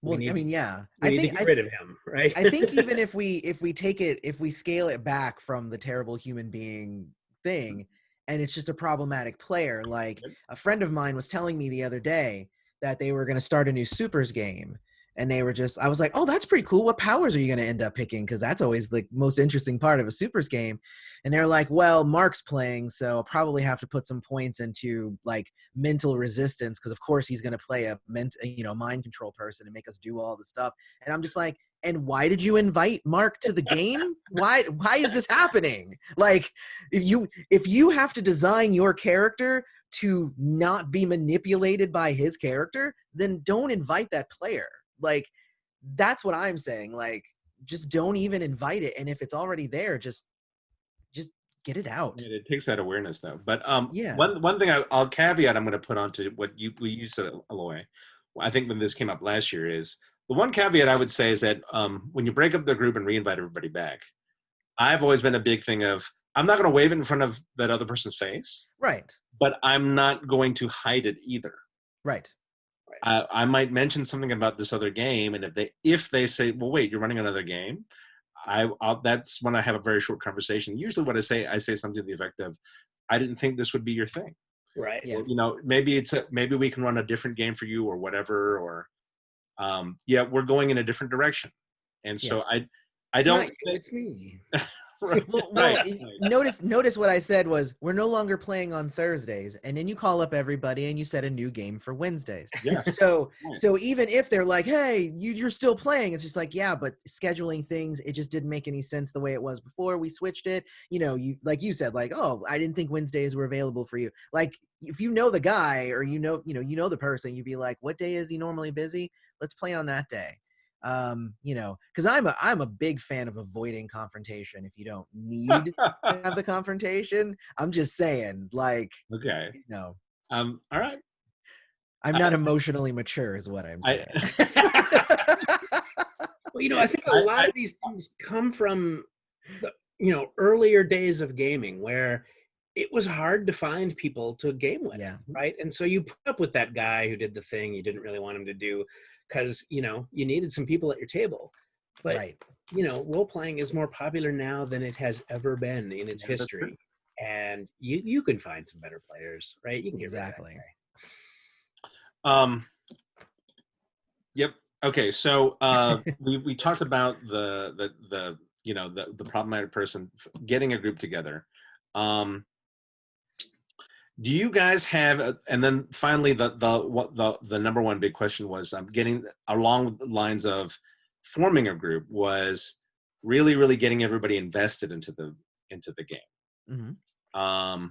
Well, we I mean, yeah. need to get rid of him, right? I think even if we if we scale it back from the terrible human being thing, and it's just a problematic player, like a friend of mine was telling me the other day that they were going to start a new supers game, and they were I was like, oh, that's pretty cool. What powers are you going to end up picking? Because that's always the most interesting part of a supers game. And they're like, well, Mark's playing, so I'll probably have to put some points into like mental resistance, because of course he's going to play a mind control person and make us do all the stuff. And I'm just like, and why did you invite Mark to the game? Why is this happening? Like, if you have to design your character to not be manipulated by his character, then don't invite that player. Like, that's what I'm saying. Like, just don't even invite it. And if it's already there, just get it out. It takes that awareness, though. But Yeah. one thing I'll caveat I'm going to put onto what you said, Eloy. I think when this came up last year is the one caveat I would say is that when you break up the group and reinvite everybody back, I've always been a big thing of I'm not going to wave it in front of that other person's face, Right. but I'm not going to hide it either. Right. I might mention something about this other game, and if they say, well, wait, you're running another game, that's when I have a very short conversation. Usually what I say something to the effect of, I didn't think this would be your thing. Right. Yeah. Maybe maybe we can run a different game for you or whatever, or we're going in a different direction. And so I don't think it's me. right. Notice what I said was we're no longer playing on Thursdays, and then you call up everybody and you set a new game for Wednesdays. Yeah. So even if they're like, hey, you're still playing, it's just like, yeah, but scheduling things, it just didn't make any sense the way it was before. We switched it. You like you said, like, oh, I didn't think Wednesdays were available for you. Like, if you know the guy or you know the person, you'd be like, what day is he normally busy? Let's play on that day. Because I'm a big fan of avoiding confrontation if you don't need to have the confrontation. I'm just saying, like, Okay. All right. I'm not emotionally mature is what I'm saying. Well, I think a lot of these things come from the earlier days of gaming where it was hard to find people to game with, right? And so you put up with that guy who did the thing you didn't really want him to do because, you needed some people at your table. But, role playing is more popular now than it has ever been in its history. And you can find some better players, right? You can get rid of that guy. Yep. Okay, so we talked about the the problematic person getting a group together. Um, do you guys have and then finally the number one big question was getting along the lines of forming a group was really getting everybody invested into the game. Hmm.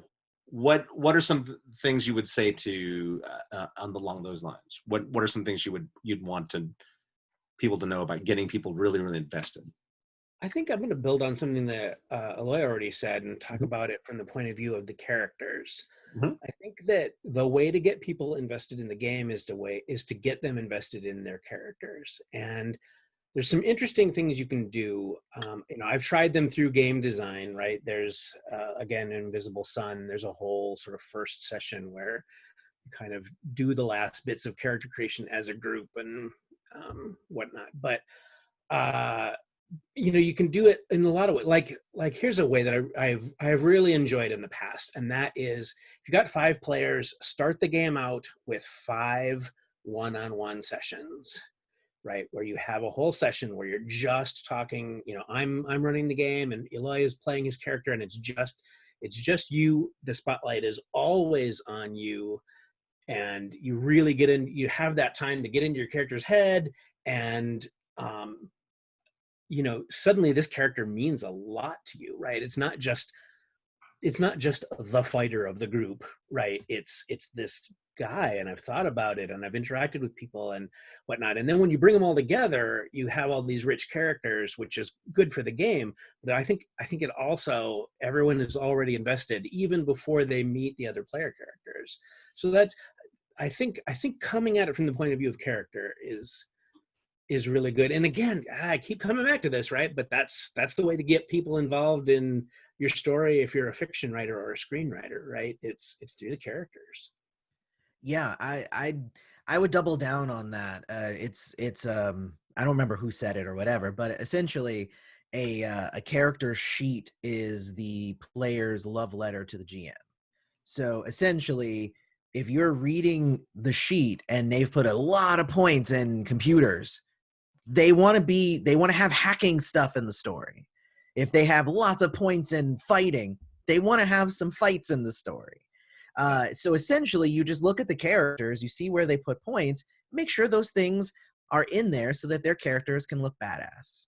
What are some things you would say to along those lines? What are some things you'd want to people to know about getting people really invested? I think I'm going to build on something that Eloy already said and talk Mhm. about it from the point of view of the characters. Mhm. I think that the way to get people invested in the game is to get them invested in their characters. And there's some interesting things you can do. I've tried them through game design, right? There's again, Invisible Sun. There's a whole sort of first session where you kind of do the last bits of character creation as a group and whatnot. But uh, you can do it in a lot of ways. Like here's a way that I've really enjoyed in the past, and that is if you got 5 players, start the game out with 5 one-on-one sessions, right, where you have a whole session where you're just talking. I'm running the game and Eloy is playing his character, and it's just you. The spotlight is always on you, and you really you have that time to get into your character's head, and um, suddenly this character means a lot to you, right? It's not just the fighter of the group, right? It's this guy, and I've thought about it, and I've interacted with people and whatnot. And then when you bring them all together, you have all these rich characters, which is good for the game. But I think it also, everyone is already invested even before they meet the other player characters. So that's, I think coming at it from the point of view of character is really good. And again, I keep coming back to this, right? But that's the way to get people involved in your story if you're a fiction writer or a screenwriter, right? It's through the characters. Yeah, I would double down on that. It's I don't remember who said it or whatever, but essentially a character sheet is the player's love letter to the GM. So essentially, if you're reading the sheet and they've put a lot of points in computers, they want to have hacking stuff in the story. If they have lots of points in fighting, they want to have some fights in the story. So essentially, you just look at the characters, you see where they put points, make sure those things are in there so that their characters can look badass.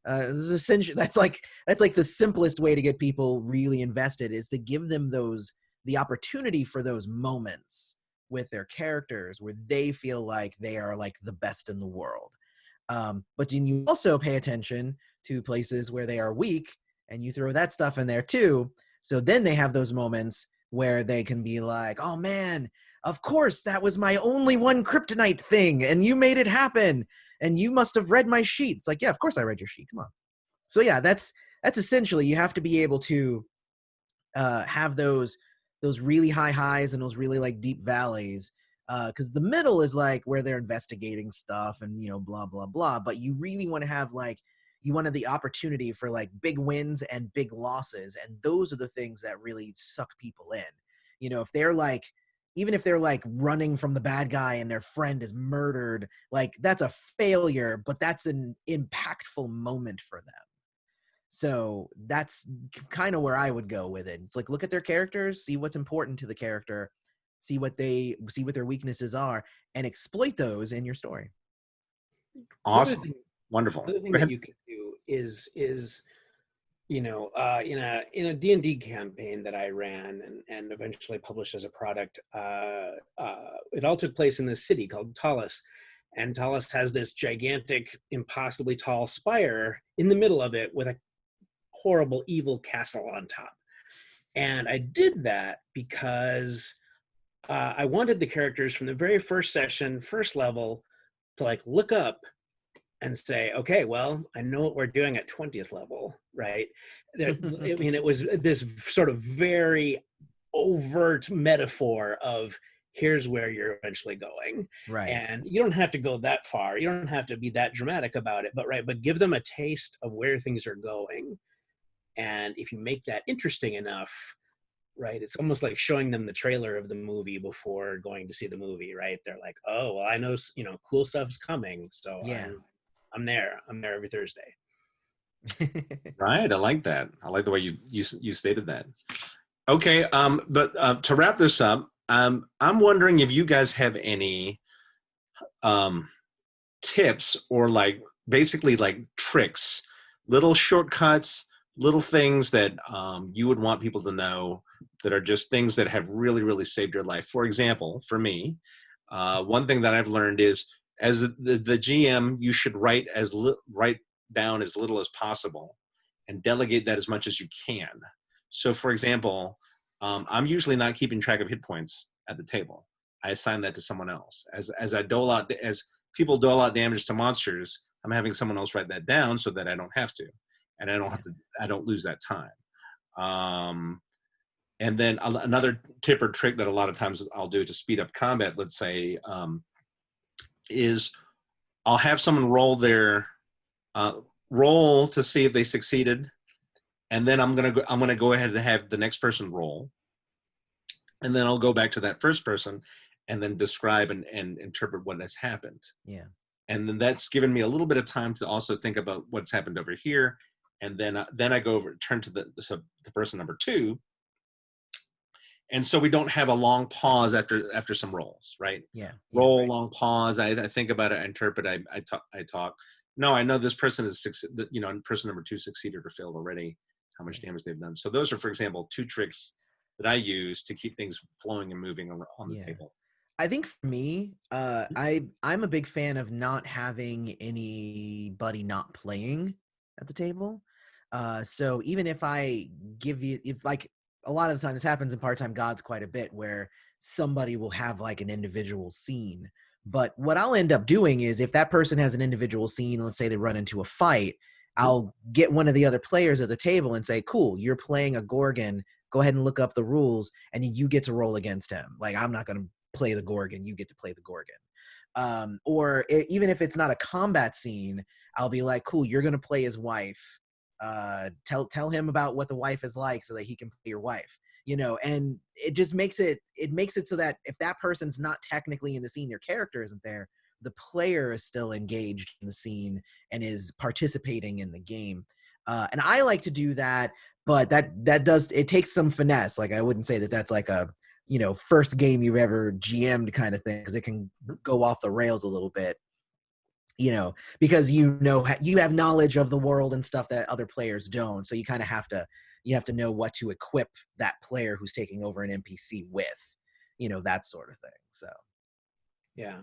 This is essentially that's like the simplest way to get people really invested is to give them the opportunity for those moments with their characters where they feel like they are like the best in the world. But then you also pay attention to places where they are weak, and you throw that stuff in there too. So then they have those moments where they can be like, "Oh man, of course that was my only one kryptonite thing, and you made it happen, and you must have read my sheet." It's like, yeah, of course I read your sheet. Come on. So yeah, that's essentially you have to be able to have those really high highs and those really like deep valleys, because the middle is like where they're investigating stuff and blah blah blah, but you really want to have like you wanted the opportunity for like big wins and big losses, and those are the things that really suck people in. If they're like, even if they're like running from the bad guy and their friend is murdered, like that's a failure, but that's an impactful moment for them. So that's kind of where I would go with it. It's like look at their characters, see what's important to the character, see what their weaknesses are, and exploit those in your story. The other Awesome. thing, Wonderful. the other thing Go that ahead. you can do is in a D&D campaign that I ran and eventually published as a product, it all took place in this city called Tallis. And Tallis has this gigantic, impossibly tall spire in the middle of it with a horrible, evil castle on top. And I did that because I wanted the characters from the very first session, first level, to like look up and say, okay, well, I know what we're doing at 20th level, right? I mean, it was this sort of very overt metaphor of here's where you're eventually going. Right. And you don't have to go that far. You don't have to be that dramatic about it, but give them a taste of where things are going. And if you make that interesting enough, right? It's almost like showing them the trailer of the movie before going to see the movie, right? They're like, oh, well, I know, cool stuff's coming, so Yeah. I'm there every Thursday. Right. I like that. I like the way you stated that. Okay. But to wrap this up, I'm wondering if you guys have any tips or like basically like tricks, little shortcuts, little things that you would want people to know that are just things that have really, really saved your life. For example, for me, one thing that I've learned is as the GM, you should write down as little as possible and delegate that as much as you can. So for example, I'm usually not keeping track of hit points at the table. I assign that to someone else. As people dole out damage to monsters, I'm having someone else write that down so that I don't have to, and I don't lose that time. And then another tip or trick that a lot of times I'll do to speed up combat, let's say, is I'll have someone roll to see if they succeeded, and then I'm gonna go ahead and have the next person roll, and then I'll go back to that first person, and then describe and interpret what has happened. Yeah. And then that's given me a little bit of time to also think about what's happened over here, and then I turn to the person number two. And so we don't have a long pause after some rolls, right? Yeah. Roll, right. long pause. I think about it, I interpret, I talk. No, I know this person person number two succeeded or failed already, how much damage they've done. So those are, for example, two tricks that I use to keep things flowing and moving on the table. I think for me, I'm a big fan of not having anybody not playing at the table. So even if I if like a lot of the time this happens in Part-Time Gods quite a bit, where somebody will have like an individual scene. But what I'll end up doing is if that person has an individual scene, let's say they run into a fight, I'll get one of the other players at the table and say, cool, you're playing a Gorgon. Go ahead and look up the rules, and then you get to roll against him. Like, I'm not going to play the Gorgon, you get to play the Gorgon. Even if it's not a combat scene, I'll be like, cool, you're gonna play his wife. Tell him about what the wife is like so that he can play your wife. And it just makes it so that if that person's not technically in the scene, their character isn't there, the player is still engaged in the scene and is participating in the game. And I like to do that, but it takes some finesse. Like, I wouldn't say that that's like a first game you've ever GM'd kind of thing, because it can go off the rails a little bit, because you have knowledge of the world and stuff that other players don't. So you kind of have to know what to equip that player who's taking over an NPC with, that sort of thing. So, yeah.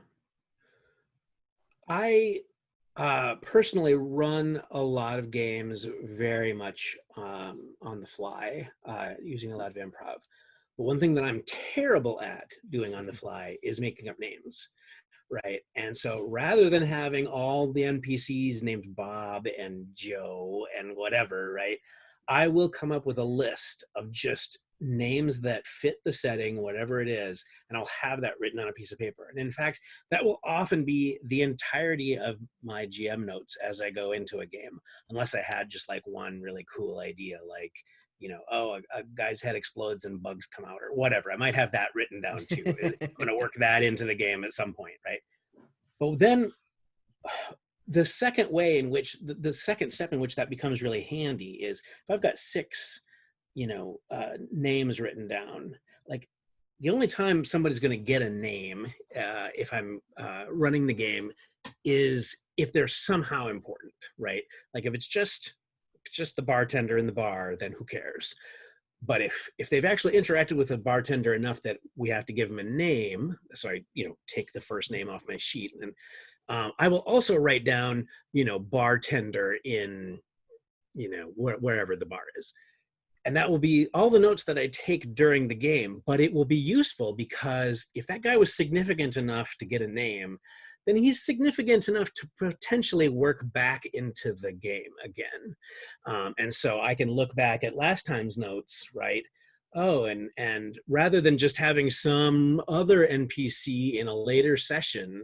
I personally run a lot of games very much on the fly, using a lot of improv. But one thing that I'm terrible at doing on the fly is making up names, right? And so rather than having all the NPCs named Bob and Joe and whatever, right, I will come up with a list of just names that fit the setting, whatever it is, and I'll have that written on a piece of paper. And in fact, that will often be the entirety of my GM notes as I go into a game, unless I had just like one really cool idea, like, a guy's head explodes and bugs come out or whatever. I might have that written down too. I'm going to work that into the game at some point, right? But then the second way in which, the second step in which that becomes really handy is if I've got 6, names written down, like the only time somebody's going to get a name if I'm running the game is if they're somehow important, right? Like if it's just the bartender in the bar, then who cares? But if they've actually interacted with a bartender enough that we have to give them a name, so I take the first name off my sheet, and I will also write down bartender in wherever the bar is, and that will be all the notes that I take during the game. But it will be useful because if that guy was significant enough to get a name, then he's significant enough to potentially work back into the game again. And so I can look back at last time's notes, right? Oh, and rather than just having some other NPC in a later session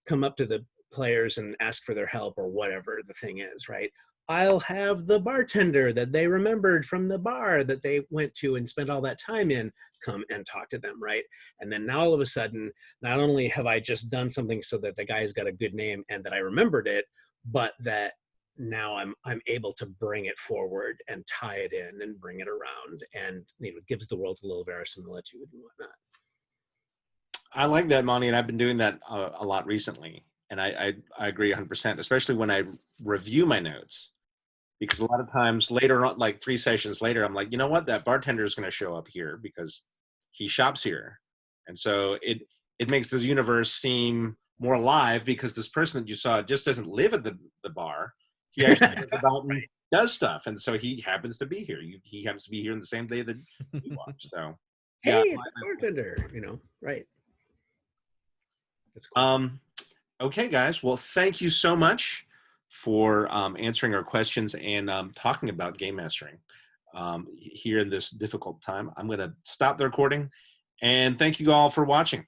come up to the players and ask for their help or whatever the thing is, right? I'll have the bartender that they remembered from the bar that they went to and spent all that time in come and talk to them, right? And then now all of a sudden, not only have I just done something so that the guy's got a good name and that I remembered it, but that now I'm able to bring it forward and tie it in and bring it around, and gives the world a little verisimilitude and whatnot. I like that, Monty, and I've been doing that a lot recently. And I agree 100%, especially when I review my notes. Because a lot of times later on, like 3 sessions later, I'm like, you know what? That bartender is going to show up here because he shops here. And so it makes this universe seem more alive because this person that you saw just doesn't live at the bar. He actually goes about and does stuff. And so he happens to be here. He happens to be here on the same day that you watch. So, Hey, yeah. it's a bartender, right. That's cool. Okay, guys. Well, thank you so much for answering our questions and talking about game mastering here in this difficult time. I'm going to stop the recording, and thank you all for watching.